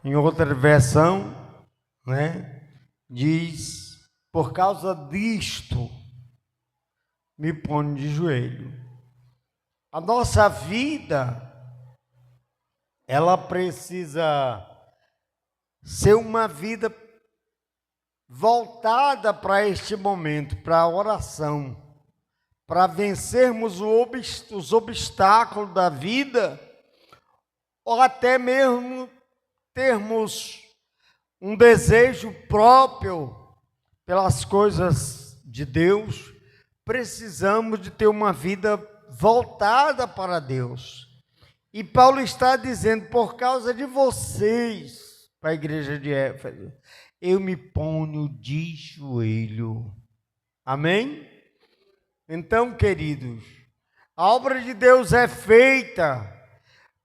Em outra versão, né, diz: por causa disto, me ponho de joelho. A nossa vida, ela precisa ser uma vida voltada para este momento, para a oração, para vencermos os obstáculos da vida, ou até mesmo termos um desejo próprio pelas coisas de Deus. Precisamos de ter uma vida voltada para Deus. E Paulo está dizendo: por causa de vocês, para a igreja de Éfeso, eu me ponho de joelho. Amém? Então, queridos, a obra de Deus é feita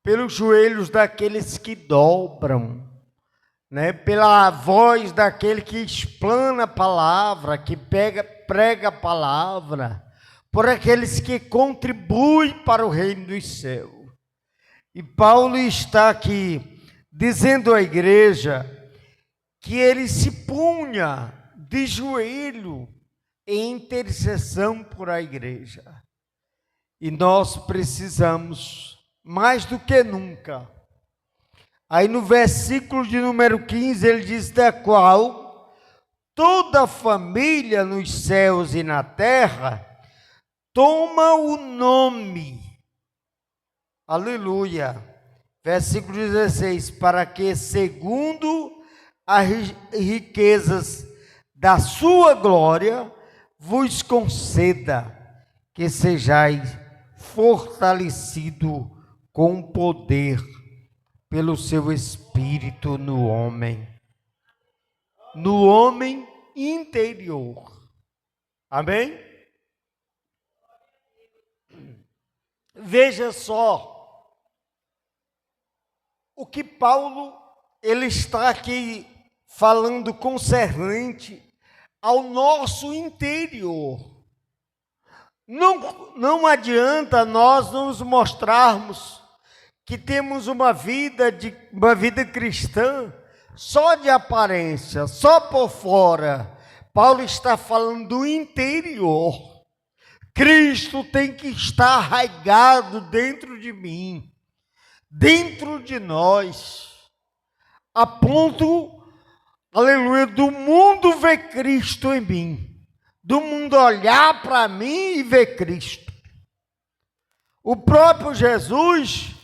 pelos joelhos daqueles que dobram, né? Pela voz daquele que explana a palavra, que prega a palavra, por aqueles que contribuem para o reino dos céus. E Paulo está aqui dizendo à igreja que ele se punha de joelho em intercessão por a igreja. E nós precisamos, mais do que nunca. Aí no versículo de número 15, ele diz: da qual toda a família nos céus e na terra toma o nome. Aleluia. Versículo 16: para que, segundo as riquezas da sua glória, vos conceda que sejais fortalecido com poder pelo seu Espírito no homem interior. Amém? Veja só o que Paulo ele está aqui falando concernente ao nosso interior. Não adianta nós nos mostrarmos que temos uma vida cristã só de aparência, só por fora. Paulo está falando do interior. Cristo tem que estar arraigado dentro de mim, dentro de nós, a ponto, aleluia, do mundo ver Cristo em mim, do mundo olhar para mim e ver Cristo. O próprio Jesus,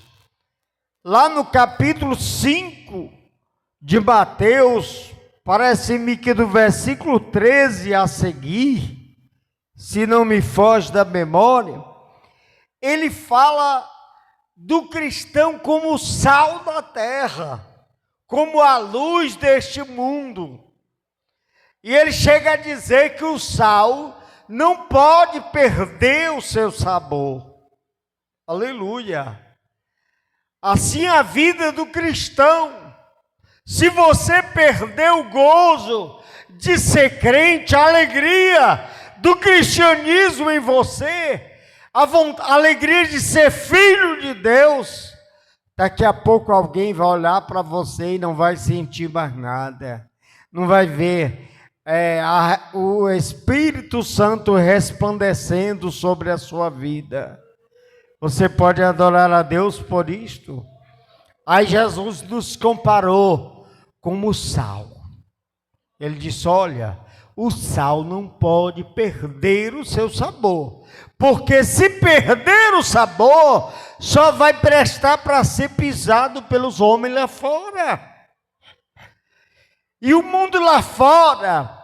lá no capítulo 5 de Mateus, parece-me que do versículo 13 a seguir, se não me foge da memória, ele fala do cristão como o sal da terra, como a luz deste mundo. E ele chega a dizer que o sal não pode perder o seu sabor. Aleluia! Assim a vida do cristão. Se você perder o gozo de ser crente, a alegria do cristianismo em você, a alegria de ser filho de Deus, daqui a pouco alguém vai olhar para você e não vai sentir mais nada. Não vai ver o Espírito Santo resplandecendo sobre a sua vida. Você pode adorar a Deus por isto? Aí Jesus nos comparou como o sal. Ele disse: olha, o sal não pode perder o seu sabor, porque se perder o sabor, só vai prestar para ser pisado pelos homens lá fora. E o mundo lá fora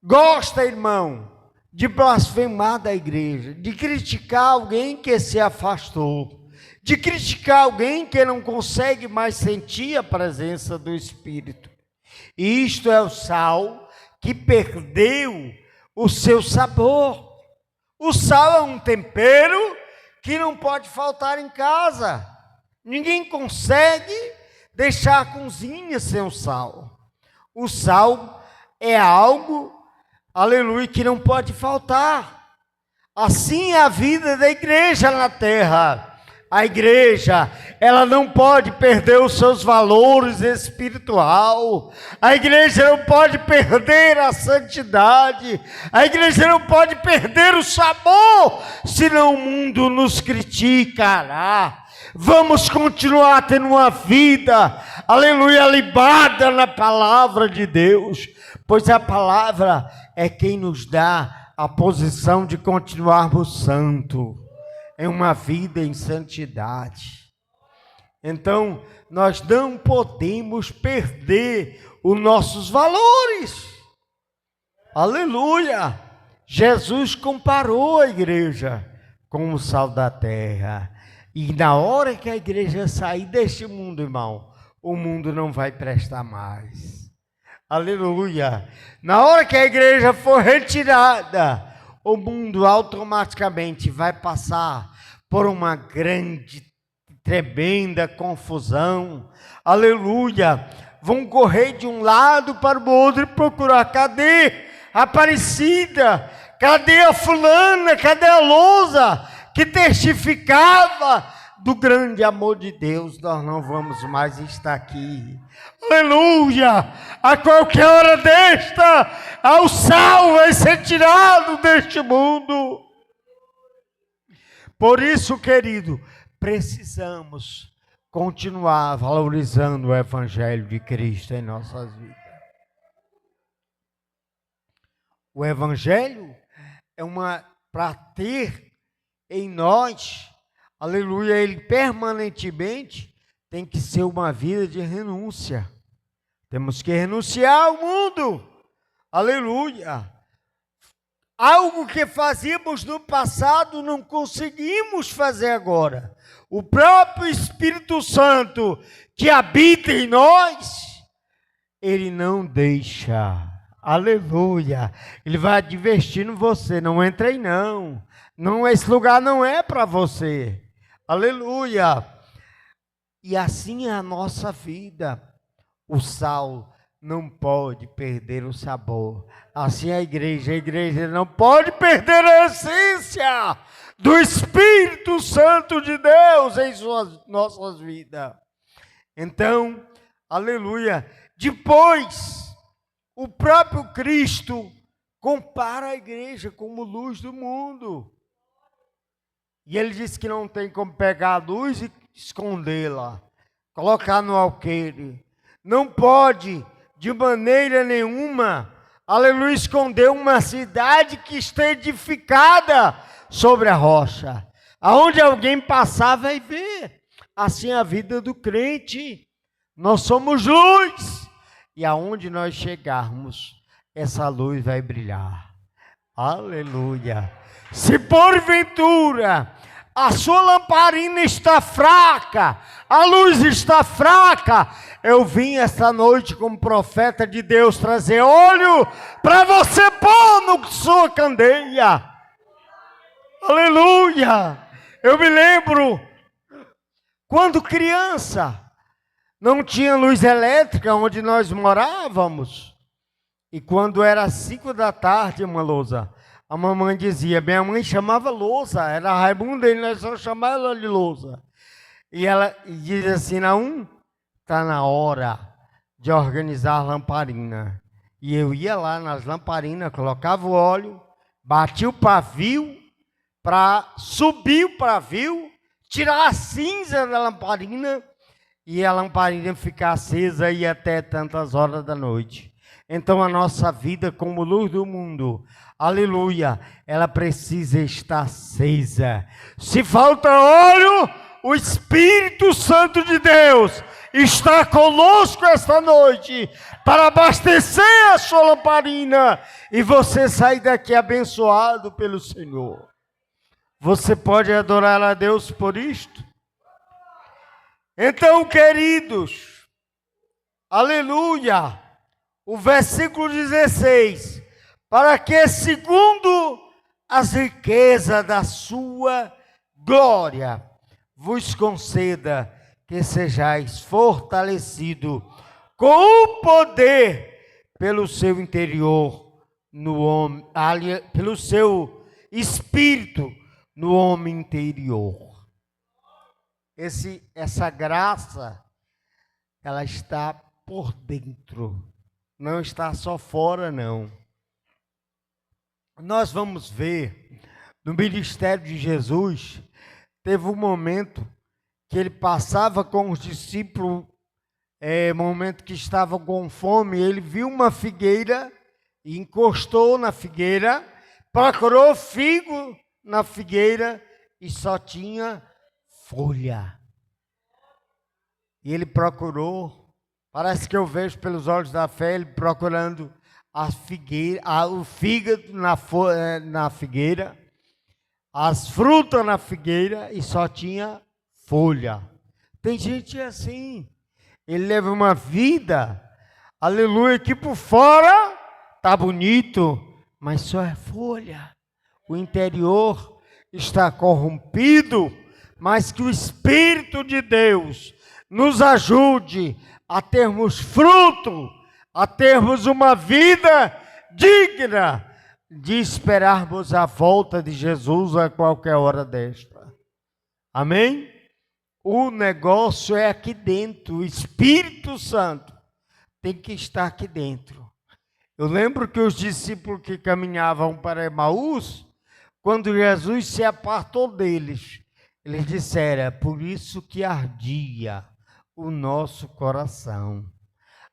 gosta, irmão, de blasfemar da igreja, de criticar alguém que se afastou, de criticar alguém que não consegue mais sentir a presença do Espírito. E isto é o sal que perdeu o seu sabor. O sal é um tempero que não pode faltar em casa. Ninguém consegue deixar a cozinha sem o sal. O sal é algo, aleluia, que não pode faltar. Assim é a vida da igreja na terra. A igreja, ela não pode perder os seus valores espiritual. A igreja não pode perder a santidade. A igreja não pode perder o sabor, senão o mundo nos criticará. Vamos continuar tendo uma vida, aleluia, libada na palavra de Deus, pois a palavra é quem nos dá a posição de continuarmos santo, em uma vida em santidade. Então, nós não podemos perder os nossos valores. Aleluia! Jesus comparou a igreja com o sal da terra. E na hora que a igreja sair deste mundo, irmão, o mundo não vai prestar mais. Aleluia! Na hora que a igreja for retirada, o mundo automaticamente vai passar por uma grande, tremenda confusão. Aleluia! Vão correr de um lado para o outro e procurar. Cadê a Aparecida? Cadê a fulana? Cadê a lousa que testificava do grande amor de Deus? Nós não vamos mais estar aqui. Aleluia! A qualquer hora desta, o sal vai ser tirado deste mundo. Por isso, querido, precisamos continuar valorizando o Evangelho de Cristo em nossas vidas. O Evangelho é para ter em nós, aleluia, ele permanentemente tem que ser uma vida de renúncia. Temos que renunciar ao mundo, aleluia. Algo que fazíamos no passado não conseguimos fazer agora. O próprio Espírito Santo que habita em nós, ele não deixa, aleluia. Ele vai advertindo você, não entre aí não. Não, esse lugar não é para você. Aleluia. E assim é a nossa vida. O sal não pode perder o sabor. Assim a igreja não pode perder a essência do Espírito Santo de Deus em nossas vidas. Então, aleluia. Depois, o próprio Cristo compara a igreja como luz do mundo. E ele diz que não tem como pegar a luz e escondê-la, colocar no alqueire. Não pode, de maneira nenhuma, aleluia, esconder uma cidade que está edificada sobre a rocha. Aonde alguém passar vai ver. Assim é a vida do crente. Nós somos luz. E aonde nós chegarmos, essa luz vai brilhar. Aleluia. Se porventura a sua lamparina está fraca, a luz está fraca, eu vim esta noite como profeta de Deus trazer óleo para você pôr na sua candeia. Aleluia. Eu me lembro, quando criança, não tinha luz elétrica onde nós morávamos. E quando era 5 da tarde, uma lousa, a mamãe dizia, minha mãe chamava lousa, era Raimunda e nós só chamávamos ela de lousa. E ela dizia assim, não, está na hora de organizar a lamparina. E eu ia lá nas lamparinas, colocava o óleo, batia o pavio, para subir o pavio, tirar a cinza da lamparina, e a lamparina ficar acesa e até tantas horas da noite. Então a nossa vida como luz do mundo, aleluia, ela precisa estar acesa. Se falta óleo, o Espírito Santo de Deus está conosco esta noite para abastecer a sua lamparina e você sair daqui abençoado pelo Senhor. Você pode adorar a Deus por isto? Então, queridos, aleluia, o versículo 16, para que segundo as riquezas da sua glória vos conceda que sejais fortalecido com o poder pelo seu interior no homem, pelo seu espírito no homem interior. essa graça, ela está por dentro, não está só fora, não. Nós vamos ver, no ministério de Jesus, teve um momento que ele passava com os discípulos, momento que estavam com fome, ele viu uma figueira, e encostou na figueira, procurou figo na figueira e só tinha folha. E ele procurou, parece que eu vejo pelos olhos da fé, ele procurando a figueira, o fígado na figueira, as frutas na figueira e só tinha folha. Tem gente assim, ele leva uma vida, aleluia, que por fora tá bonito, mas só é folha. O interior está corrompido, mas que o Espírito de Deus nos ajude a termos fruto, a termos uma vida digna de esperarmos a volta de Jesus a qualquer hora desta. Amém? O negócio é aqui dentro, o Espírito Santo tem que estar aqui dentro. Eu lembro que os discípulos que caminhavam para Emaús, quando Jesus se apartou deles, eles disseram, é por isso que ardia o nosso coração.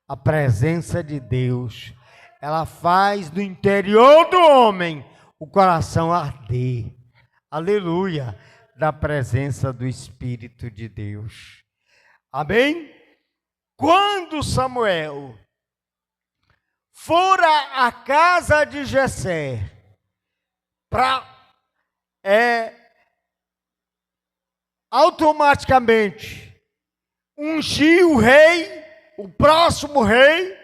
A presença de Deus, ela faz do interior do homem o coração arder. Aleluia, da presença do Espírito de Deus. Amém? Quando Samuel fora à casa de Jessé para automaticamente ungir o rei, o próximo rei,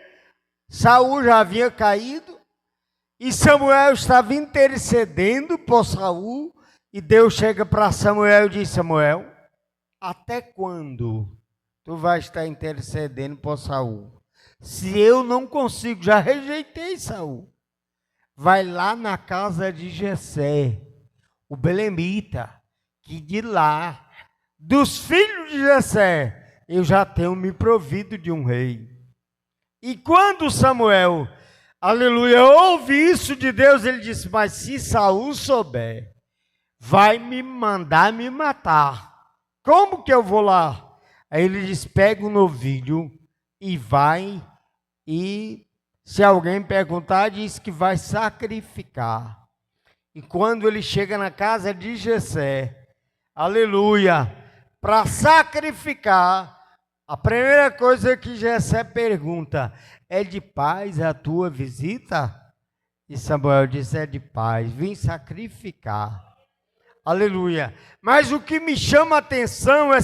Saul já havia caído e Samuel estava intercedendo por Saul, e Deus chega para Samuel e diz, Samuel, até quando tu vais estar intercedendo por Saul? Se eu não consigo, já rejeitei Saul. Vai lá na casa de Jessé, o belemita, que de lá, dos filhos de Jessé, eu já tenho me provido de um rei. E quando Samuel, aleluia, ouve isso de Deus, ele disse, mas se Saul souber, vai me mandar me matar. Como que eu vou lá? Aí ele diz, pega um novilho e vai, e se alguém perguntar, diz que vai sacrificar. E quando ele chega na casa de Jessé, aleluia, para sacrificar, a primeira coisa que Jessé pergunta, é de paz a tua visita? E Samuel diz, é de paz, vim sacrificar. Aleluia. Mas o que me chama a atenção é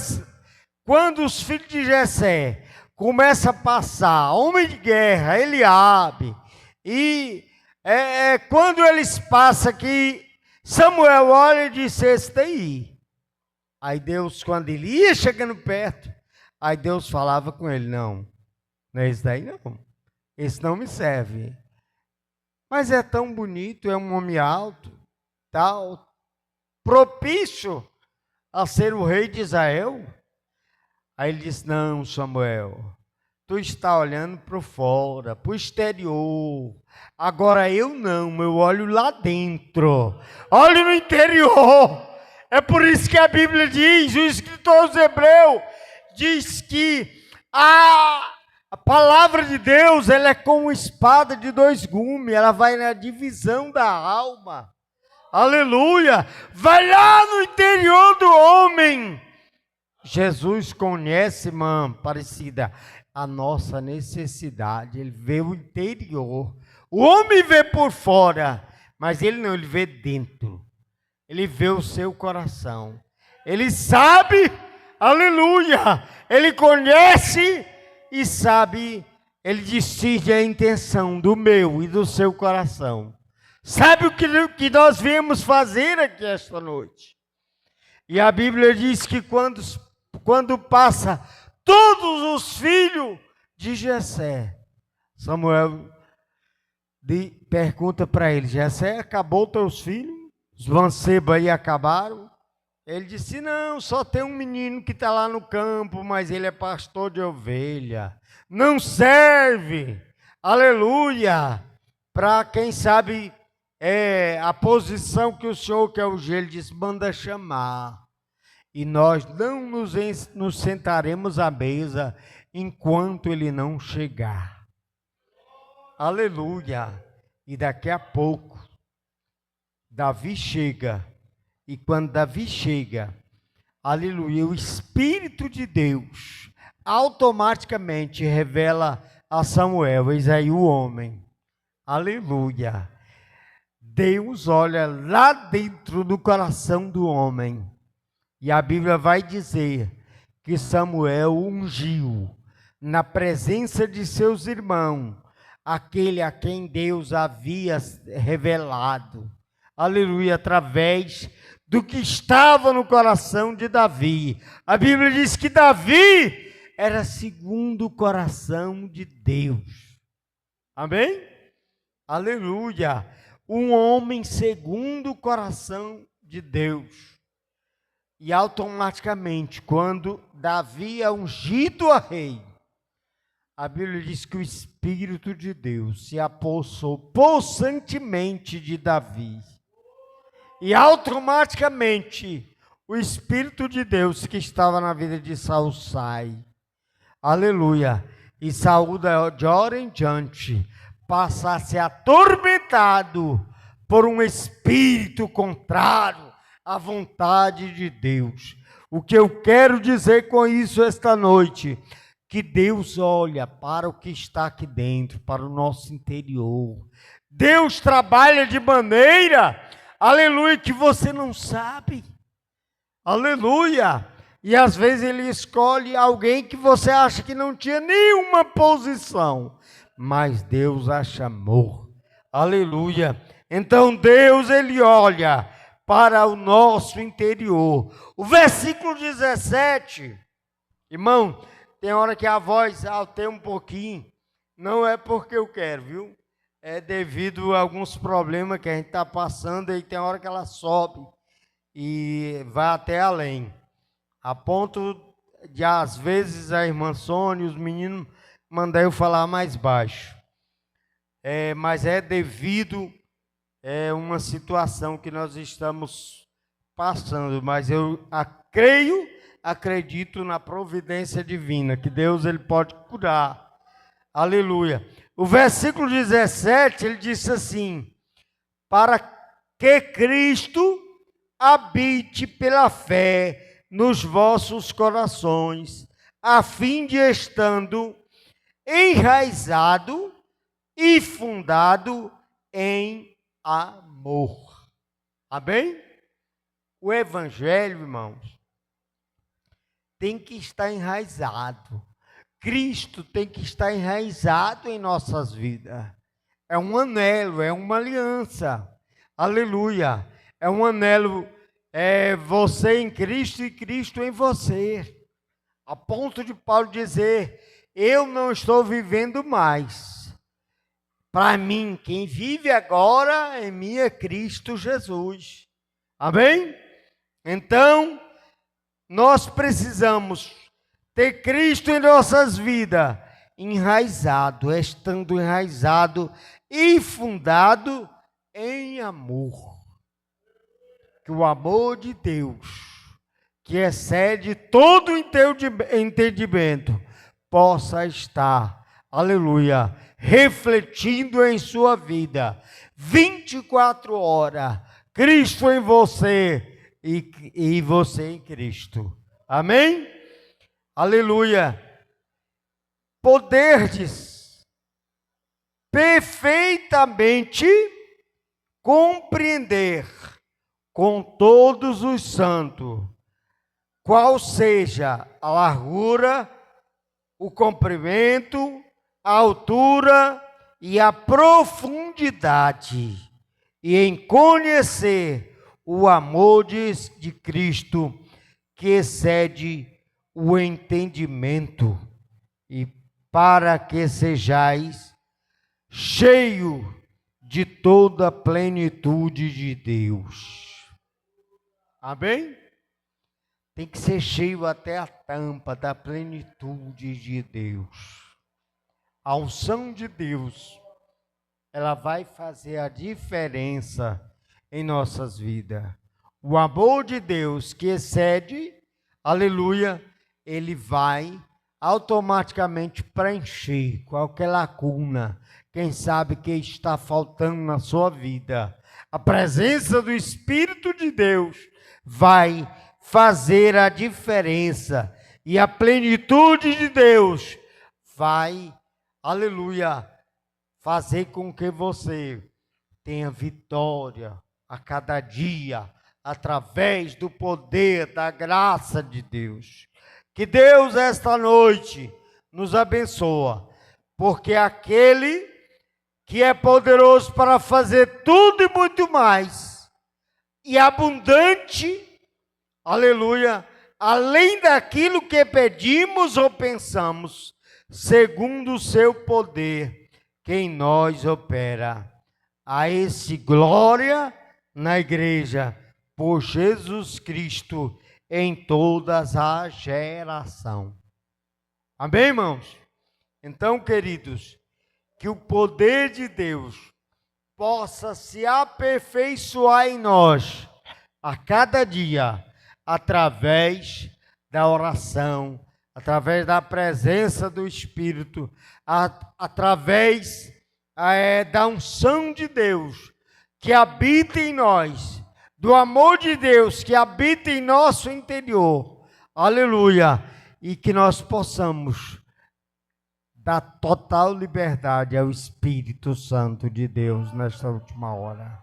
quando os filhos de Jessé começam a passar, homem de guerra, Eliabe, e quando eles passam que Samuel olha e diz, esse daí. Aí Deus, quando ele ia chegando perto, aí Deus falava com ele, não é esse daí não, esse não me serve. Mas é tão bonito, é um homem alto, tal, propício a ser o rei de Israel. Aí ele disse, não, Samuel, tu está olhando para fora, para o exterior. Agora eu não, eu olho lá dentro, olho no interior. É por isso que a Bíblia diz, o escritor aos Hebreus diz que a palavra de Deus, ela é como uma espada de dois gumes, ela vai na divisão da alma. Aleluia! Vai lá no interior do homem. Jesus conhece, irmã Aparecida, a nossa necessidade. Ele vê o interior. O homem vê por fora, mas ele não, ele vê dentro. Ele vê o seu coração. Ele sabe, aleluia, ele conhece e sabe, ele discerne a intenção do meu e do seu coração. Sabe o que nós viemos fazer aqui esta noite? E a Bíblia diz que quando passa todos os filhos de Jessé, Samuel pergunta para ele, Jessé, acabou teus filhos? Os mancebos aí acabaram? Ele disse, não, só tem um menino que está lá no campo, mas ele é pastor de ovelha. Não serve, aleluia, para quem sabe a posição que o senhor quer ungir. Ele disse, manda chamar. E nós não nos sentaremos à mesa enquanto ele não chegar. Aleluia. E daqui a pouco, Davi chega. E quando Davi chega, aleluia, o Espírito de Deus automaticamente revela a Samuel, eis aí o homem. Aleluia. Deus olha lá dentro do coração do homem. E a Bíblia vai dizer que Samuel ungiu na presença de seus irmãos aquele a quem Deus havia revelado. Aleluia, através do que estava no coração de Davi. A Bíblia diz que Davi era segundo o coração de Deus. Amém? Aleluia. Um homem segundo o coração de Deus. E automaticamente, quando Davi é ungido a rei, a Bíblia diz que o Espírito de Deus se apossou possantemente de Davi. E automaticamente o Espírito de Deus que estava na vida de Saul sai. Aleluia. E Saul de hora em diante passa a ser atormentado por um espírito contrário à vontade de Deus. O que eu quero dizer com isso esta noite, que Deus olha para o que está aqui dentro, para o nosso interior. Deus trabalha de maneira, aleluia, que você não sabe. Aleluia. E às vezes ele escolhe alguém que você acha que não tinha nenhuma posição, mas Deus a chamou. Aleluia. Então Deus, ele olha para o nosso interior. O versículo 17, irmão, tem hora que a voz alteia um pouquinho, não é porque eu quero, viu? É devido a alguns problemas que a gente está passando, e tem hora que ela sobe e vai até além. A ponto de, às vezes, a irmã Sônia e os meninos mandar eu falar mais baixo. Mas é devido a uma situação que nós estamos passando. Mas eu acredito na providência divina, que Deus ele pode curar. Aleluia. O versículo 17, ele disse assim, para que Cristo habite pela fé nos vossos corações, a fim de estando enraizado e fundado em amor. Amém? O evangelho, irmãos, tem que estar enraizado. Cristo tem que estar enraizado em nossas vidas. É um anelo, é uma aliança. Aleluia. É um anelo, você em Cristo e Cristo em você. A ponto de Paulo dizer, eu não estou vivendo mais. Para mim, quem vive agora em mim é Cristo Jesus. Amém? Então, nós precisamos ter Cristo em nossas vidas, enraizado, estando enraizado e fundado em amor. Que o amor de Deus, que excede todo o entendimento, possa estar, aleluia, refletindo em sua vida, 24 horas, Cristo em você e você em Cristo. Amém? Aleluia. Poderdes perfeitamente compreender com todos os santos qual seja a largura, o comprimento, a altura e a profundidade, e em conhecer o amor de Cristo, que excede o entendimento, e para que sejais cheio de toda a plenitude de Deus. Amém? tem que ser cheio até a tampa da plenitude de Deus. A unção de Deus, ela vai fazer a diferença em nossas vidas. O amor de Deus que excede, aleluia, ele vai automaticamente preencher qualquer lacuna, quem sabe que está faltando na sua vida. A presença do Espírito de Deus vai fazer a diferença e a plenitude de Deus vai, aleluia, fazer com que você tenha vitória a cada dia, através do poder, da graça de Deus. Que Deus, esta noite, nos abençoa, porque aquele que é poderoso para fazer tudo e muito mais, e abundante, aleluia, além daquilo que pedimos ou pensamos, segundo o seu poder, que em nós opera. A esse glória na igreja, por Jesus Cristo, em todas as gerações. Amém, irmãos? Então, queridos, que o poder de Deus possa se aperfeiçoar em nós a cada dia, através da oração, através da presença do Espírito, através da unção de Deus que habita em nós, do amor de Deus que habita em nosso interior, aleluia, e que nós possamos dar total liberdade ao Espírito Santo de Deus nesta última hora.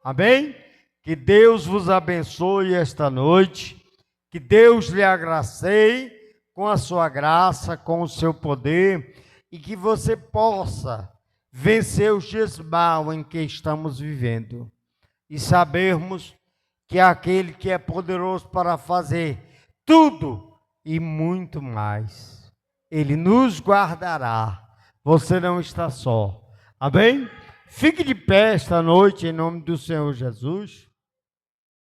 Amém? Que Deus vos abençoe esta noite, que Deus lhe agracie com a sua graça, com o seu poder, e que você possa vencer os dias maus em que estamos vivendo, e sabermos que aquele que é poderoso para fazer tudo e muito mais, ele nos guardará. Você não está só. Amém? Fique de pé esta noite em nome do Senhor Jesus.